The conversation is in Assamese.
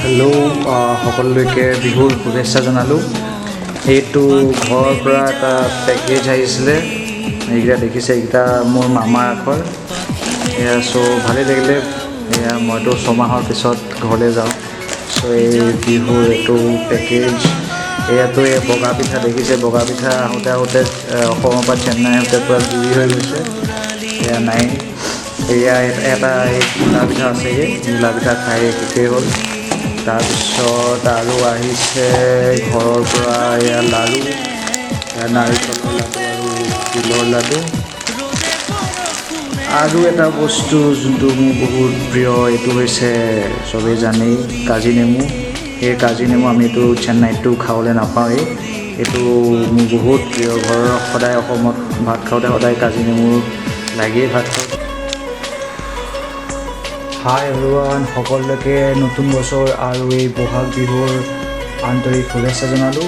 হেল্ল' সকলোলৈকে বিহুৰ শুভেচ্ছা জনালোঁ। এইটো ঘৰৰ পৰা এটা পেকেজ আহিছিলে, এইকেইটা দেখিছে, এইকেইটা মোৰ মামাৰ আখৰ। এয়া চ' ভালেই লাগিলে। এয়া মইতো ছমাহৰ পিছত ঘৰলৈ যাওঁ, চ' এই বিহুৰ এইটো পেকেজ। এয়াতো এই বগা পিঠা দেখিছে, বগা পিঠা আহোঁতে আহোঁতে অসমৰ পৰা চেন্নাই আহোঁতে পূৰা গুৰি হৈ গৈছে। এয়া নাই, এয়া এটা এই ঘিলা পিঠা আছেগৈ, ঘিলা পিঠা খাই শেষেই হ'ল। তাৰপিছত আৰু আহিছে ঘৰৰ পৰা এয়া লাড়ু, নাৰিকলৰ লাড়ু আৰু তিলৰ লাড়ু। আৰু এটা বস্তু যোনটো মোৰ বহুত প্ৰিয়, এইটো হৈছে চবেই জানেই কাজি নেমু। এই কাজি নেমু আমিতো চেন্নাইতটো খাবলৈ নাপাওঁৱেই, এইটো মোৰ বহুত প্ৰিয়। ঘৰৰ সদায় অসমত ভাত খাওঁতে সদায় কাজি নেমু লাগেই ভাত খাওঁতে। হাই এভৰিৱান, সকলোকে নতুন বছৰ আৰু এই বহাগ বিহুৰ আন্তৰিক শুভেচ্ছা জনালোঁ।